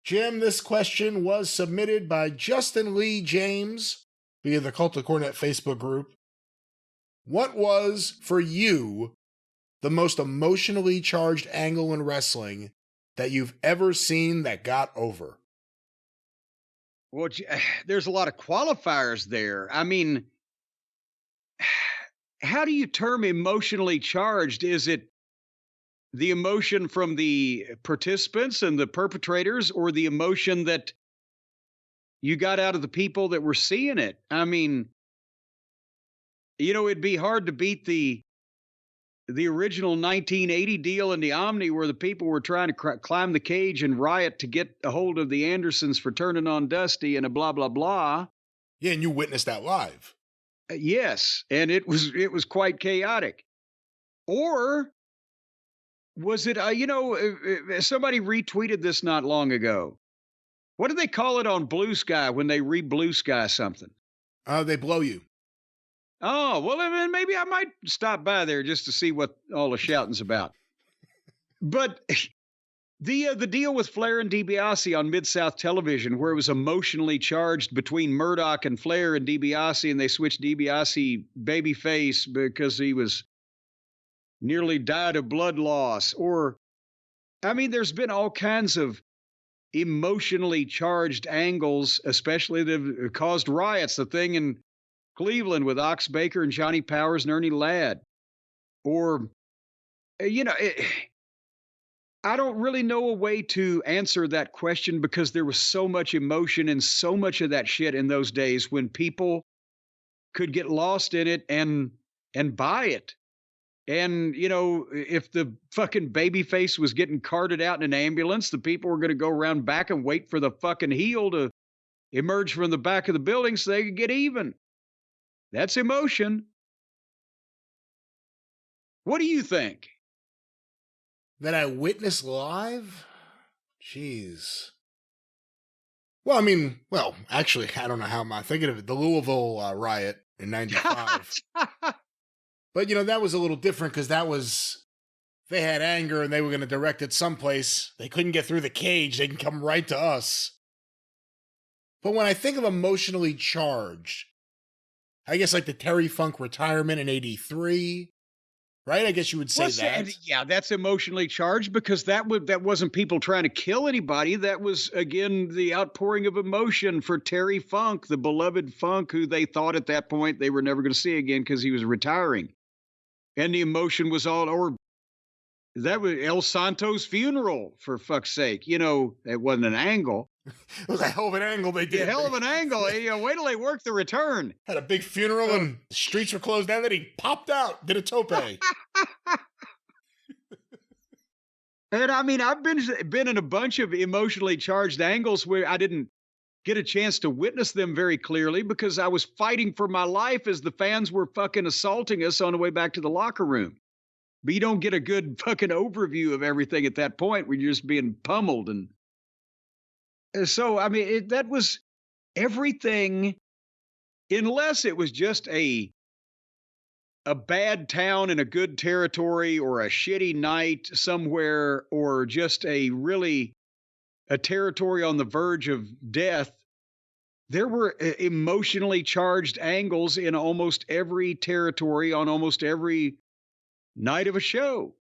Jim, this question was submitted by Justin Lee James via the Cult of Cornette Facebook group. What was, for you, the most emotionally charged angle in wrestling that you've ever seen that got over? Well, there's a lot of qualifiers there. I mean, how do you term emotionally charged? Is it the emotion from the participants and the perpetrators, or the emotion that you got out of the people that were seeing it? I mean, it'd be hard to beat the original 1980 deal in the Omni, where the people were trying to climb the cage and riot to get a hold of the Andersons for turning on Dusty and a blah blah blah. Yeah, and you witnessed that live. Yes, and it was quite chaotic. Or was it? Somebody retweeted this not long ago. What do they call it on Blue Sky when they re-Blue Sky something? They blow you. Oh, well, then maybe I might stop by there just to see what all the shouting's about. But the deal with Flair and DiBiase on Mid-South Television, where it was emotionally charged between Murdoch and Flair and DiBiase, and they switched DiBiase babyface because he was nearly died of blood loss. Or, I mean, there's been all kinds of emotionally charged angles, especially that have caused riots. The thing in Cleveland with Ox Baker and Johnny Powers and Ernie Ladd. Or, I don't really know a way to answer that question, because there was so much emotion and so much of that shit in those days when people could get lost in it and buy it. And, if the fucking babyface was getting carted out in an ambulance, the people were going to go around back and wait for the fucking heel to emerge from the back of the building so they could get even. That's emotion. What do you think? That I witnessed live? Jeez. Well, I mean, actually, I don't know how I'm thinking of it. The Louisville riot in 95. But, that was a little different because they had anger and they were going to direct it someplace. They couldn't get through the cage. They can come right to us. But when I think of emotionally charged, I guess like the Terry Funk retirement in 83, right? I guess you would say that. Yeah, that's emotionally charged, because that wasn't people trying to kill anybody. That was, again, the outpouring of emotion for Terry Funk, the beloved Funk, who they thought at that point they were never going to see again because he was retiring. And the emotion was or that was El Santo's funeral, for fuck's sake. It wasn't an angle. It was a hell of an angle they did. A hell of an angle. Wait till they work the return. Had a big funeral and the streets were closed down. Then he popped out, did a tope. And I mean, I've been in a bunch of emotionally charged angles where I didn't get a chance to witness them very clearly because I was fighting for my life as the fans were fucking assaulting us on the way back to the locker room. But you don't get a good fucking overview of everything at that point when you're just being pummeled. And so, I mean, that was everything, unless it was just a bad town in a good territory, or a shitty night somewhere, or just a territory on the verge of death. There were emotionally charged angles in almost every territory on almost every night of a show.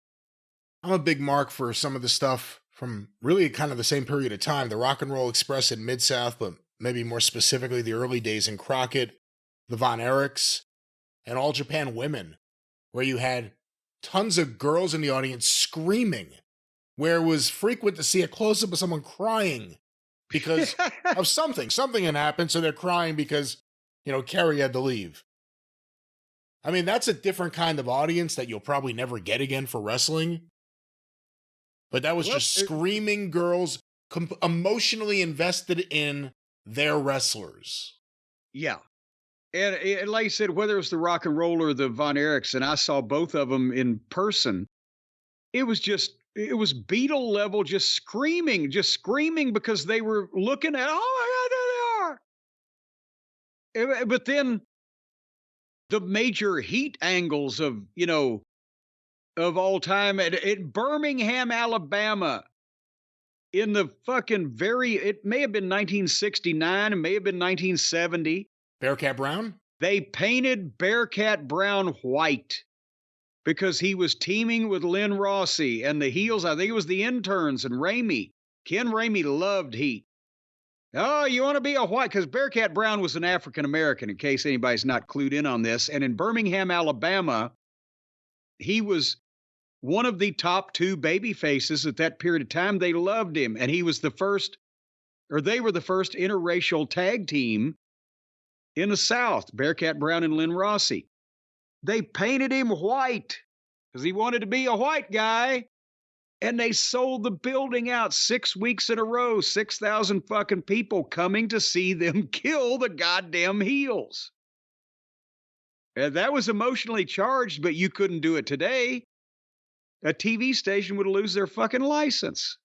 I'm a big mark for some of the stuff from really kind of the same period of time. The Rock and Roll Express in Mid-South, but maybe more specifically the early days in Crockett, the Von Erichs, and All Japan Women, where you had tons of girls in the audience screaming, where it was frequent to see a close-up of someone crying because of something. Something had happened, so they're crying because, Kerry had to leave. I mean, that's a different kind of audience that you'll probably never get again for wrestling. But that was just screaming girls emotionally invested in their wrestlers. Yeah. And like I said, whether it was the Rock and Roll or the Von Erichs, and I saw both of them in person, it was Beatle level, just screaming because they were looking at, oh my God, there they are. But then the major heat angles of all time at Birmingham, Alabama, in the fucking it may have been 1969, it may have been 1970. Bearcat Brown? They painted Bearcat Brown white because he was teaming with Lynn Rossi and the heels. I think it was the interns and Ramey. Ken Ramey loved heat. Oh, you want to be a white? Because Bearcat Brown was an African-American, in case anybody's not clued in on this. And in Birmingham, Alabama, he was one of the top 2 baby faces at that period of time. They loved him. And he was they were the first interracial tag team in the South, Bearcat Brown and Lynn Rossi. They painted him white because he wanted to be a white guy. And they sold the building out 6 weeks in a row, 6,000 fucking people coming to see them kill the goddamn heels. And that was emotionally charged, but you couldn't do it today. A TV station would lose their fucking license.